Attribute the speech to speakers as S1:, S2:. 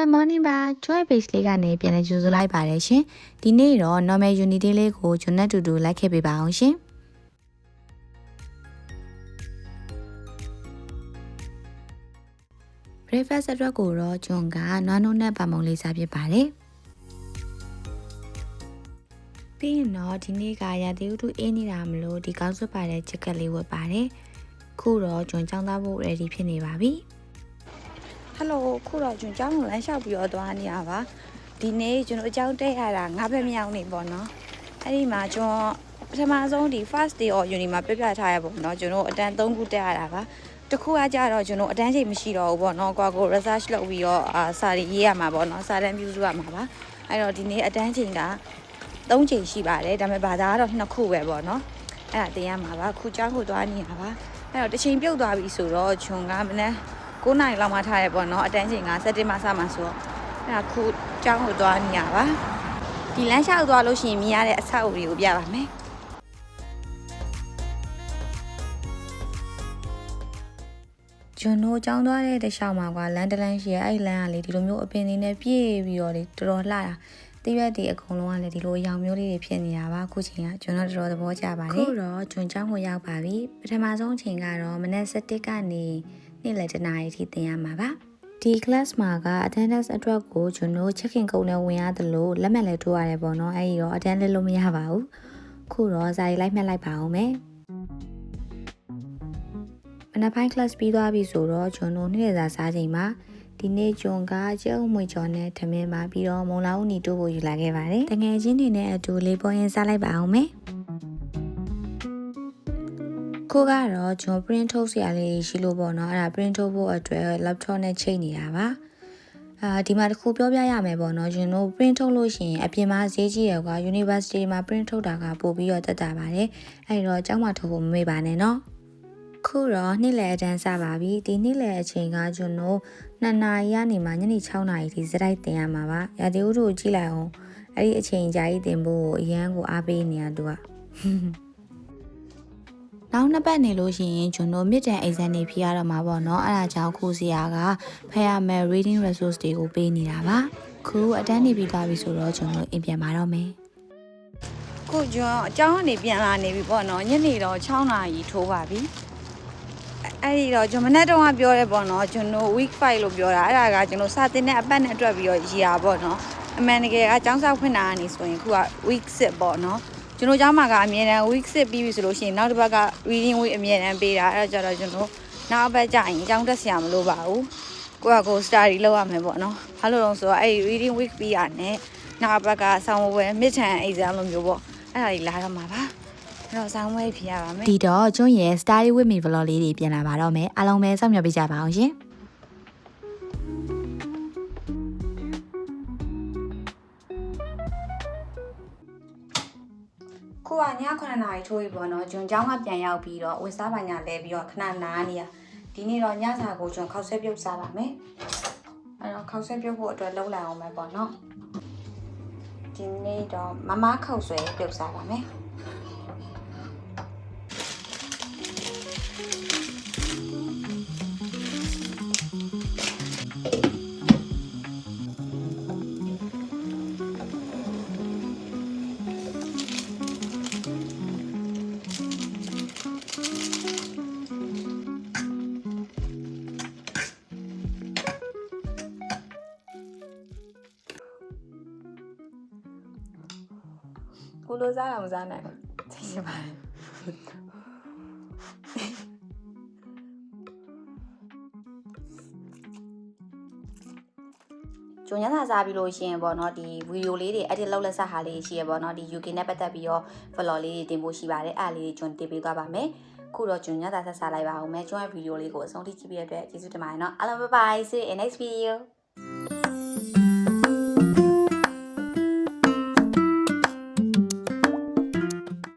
S1: Good morning ပါ Joy Base လေးကနေပြန်လည်ကြိုဆိုလိုက်ပါတယ်ရှင်ဒီနေ့တော့ normal unity လေးကိုကျွန်တော်တူတူလိုက်ခဲ့ပေးပါအောင်ရှင် breakfast အတွက်ကိုတော့ကျွန်ကနွားနို့နဲ့ပါမုံလေးစားဖြစ်ပါတယ်ပြီးရင်တော့ဒီနေ့ကရာသီဥတုအေးနေတာမလို့ဒီကောက်စွပ်ပါတဲ့ချက်ကလေးဝတ်ပါတယ်ခုတော့ကျွန်ចောင်းသားဖို့ ready ဖြစ်နေပါပြီHello ခုတော့ကျွန်ကျောင်းကိုလမ်းလျှောက်ပြီးတော့သွားနေရပါဒီနေ့ကျွန်တော်အကြောင်းတက်ရတာ9ဘက်မြောက်နေပေါ့နော်အဲ့ဒီမှာကျွန်တော်ပထမဆုံးဒီ first day of uni မှာပြပြထားရပေါ့နော်ကျွန်တော်အတန်း3ခုတက်ရတာပါတခုကကြတော့ကျွန်တော်အတန်းချိန်မရှိတော့ဘူးပေါ့နော်ကိုကို research လုပ်ပြီးတော့စာရေးရမှာပေါ့နော်စာတမ်းပြုစုရမှာပါအဲ့တော့ဒီနေ့အတန်းချိန်က3ချိန်ရှိပါတယ်ဒါပေမဲ့ဘာသာကတော့2ခုပဲပေါ့နော်အဲ့ဒါသင်ရမှာပါခုကျောင်းကိုသွားနေရပါအဲ့တော့တစ်ချိန်ပြုတ်သွားပြီဆိုတော့ကျွန်ကမနေ့9နိုင်လောက်မှထားရပေါ့နော်အတန်းချိန်က7မှစမှဆိုတော့အဲ့ဒါခုကျောင်းကိုသွားနေရပါဒီလမ်းလျှောက်သွားလို့ရှိရင်မြင်ရတဲ့အဆောက်အဦတွေကိုပြပါမယ်ကျွန်တော်ကျောင်းသွားတဲ့တခြားမှာကလမ်းတလမ်းရှိရအဲ့လမ်းကလေဒီလိုမျိုးအပင်တွေနဲ့ပြည့်ပြီးတော့လေတော်တော်လှတာတရွက်ဒီအကုန်လုံးကလည်းဒီလိုရောင်မျိုးလေးတွေဖြစ်နေတာပါခုချိန်ကကျွန်တော်တော်တော်သဘောကျပါတယ်ခုတော့ကျွန်ကျောင်းကိုရောက်ပါပြီပထမဆုံးချိန်ကတော့မနက်7ကနေနေ့လယ်တနာရီထိသင်ရမှာပါဒီ class မှာက attendance အတွက်ကိုကျွန်တော် check-in ကုန်းနဲ့ဝင်ရတယ်လို့လက်မှတ်လည်းထိုးရတယ်ပေါ့နော်အဲ့ဒီတော့ attend လုပ်လို့မရပါဘူးခုတော့ဇာရီလိုက်မှတ်လိုက်ပါအောင်မယ်မနက်ပိုင်း class ပြီးသွားပြီဆိုတော့ကျွန်တော်နေ့လယ်စာစားချိန်မှာဒီနေ့ကျွန်ကကျုံမွေကျော်နဲ့ထမင်းပါပြီးတော့မုံလာဦးနီတိုးဖို့ယူလာခဲ့ပါတယ်တငယ်ချင်းတွေနဲ့အတူလေးပေါ်ရင်စားလိုက်ပါအောင်မယ်ကိုကတော့ကျွန်တော် print ထုတ်စရာလေးရှိလို့ပေါ့နော်အဲ့ဒါ print ထုတ်ဖို့အတွက် laptop နဲ့ချိန်နေတာပါဒီမှာတခုပြောပြရမယ်ပေါ့နော်ကျွန်တော် print ထုတ်လို့ရှိရင်အပြင်မှာဈေးကြီးရကွာ university မှာ print ထုတ်တာကပို့ပြီးတော့တက်တာပါတယ်အဲ့တော့ကျောင်းမှာထုတ်ဖို့မမေ့ပါနဲ့နော်ခုတော့နေ့လယ်အတန်းစပါပြီဒီနေ့လယ်အချိန်ကကျွန်တော်2နာရီကနေမှညနေ6နာရီထိစတိုက်တင်ရမှာပါရာသီဥတုကိုကြည့်လိုက်အောင်အဲ့ဒီအချိန်ကြာကြီးတင်ဖို့အရန်ကိုအားပေးနေရတူကနောက်နှစ်ပတ်နေလို့ရှိရင်ကျွန်တော် midterm exam တွေဖြေရတော့မှာပေါ့နော်အဲ့ဒါကြောင့်ခုစီယာကဖတ်ရမယ် reading resource တွေကိုပေးနေတာပါခုအတန်းနေပြီးသွားပြီဆိုတော့ကျွန်တော်အိမ်ပြန်ပါတော့မယ်ခုကျွန်တော်အကြောင်းကနေပြန်လာနေပြီပေါ့နော်ညနေတော့6နာရီထိုးပါပြီအဲ့ဒီတော့ကျွန်တော်မနေ့တုန်းကပြောရဲပေါ့နော်ကျွန်တော် week 5လို့ပြောတာအဲ့ဒါကကျွန်တော်စာသင်တဲ့အပတ်နဲ့အတွက်ပြီးတော့ရည်ရပေါ့နော်အမှန်တကယ်ကကျောင်းစာဖွင့်တာကနေဆိုရင်ခုက week 6ပေါ့နော်ကျွန်တော်ကျောင်းမှာကအမြဲတမ်း week 6ပြီးပြီဆိုလို့ရှိရင်နောက်တစ်ပတ်က reading week အမြဲတမ်းပေးတာအဲ့ဒါကြတော့ကျွန်တော်နောက်အပတ်ကျရင်ကျောင်းတက်ဆရာမလိုပါဘူးကို study လုပ်ရမယ်ပေါ့နော်ဘာလို့လဲဆိုတော့အဲ့ reading week ပြီးရတယ်နောက်အပတ်ကဆောင်းဝဲ midterm exam လိုမျိုးပေါ့အဲ့ဒါကြီးလာတော့မှာပါအဲ့တော့ဆောင်းဝဲဖြေရပါမယ်ဒီတော့ကျွန်းရဲ့ study with me vlog လေးတွေပြန်လာပါတော့မယ်အားလုံးပဲစောင့်မျှော်ပေးကြပါအောင်ရှင်ခုကည9နာရီထိုးပြီပေါ့နော်ကျွန်ကျောင်းကပြန်ရောက်ပြီးတော့ဝတ်စားပါညာလဲပြီးတော့ခဏနားနေရဒီနေ့တော့ညစာကိုကျွန်ခောက်ဆွဲပြုတ်စားပါမယ်အဲ့တော့ခောက်ဆွဲပြုတ်ဖို့အတွက်လှုပ်လိုက်အောင်မယ်ပေါ့နော်ဒီနေ့တော့မမခောက်ဆွဲပြုတ်စားပါမယ်ကိုလိုစားတာမစားနိုင်ဘူးသိချင်ပါတယ်ကျွန်ညသာစားပြီးလို့ရှိရင်ပေါ့နော်ဒီဗီဒီယိုလေးတွေ edit လုပ်လက်စဟာလေးရှိရပေါ့နော်ဒီ UK နဲ့ပတ်သက်ပြီးတော့ vlog လေးတွေတင်ဖို့ရှိပါတယ်အဲ့လေးကျွန်တင်ပေးသွားပါမယ်ခုတော့ကျွန်ညသာဆက်စားလိုက်ပါအောင်မယ်ကျွန်ရဲ့ဗီဒီယိုလေးကိုအဆုံးထိကြည့်ပြီးရတဲ့အတွက်ကျေးဇူးတင်ပါတယ်နော်အားလုံး bye bye see you in next video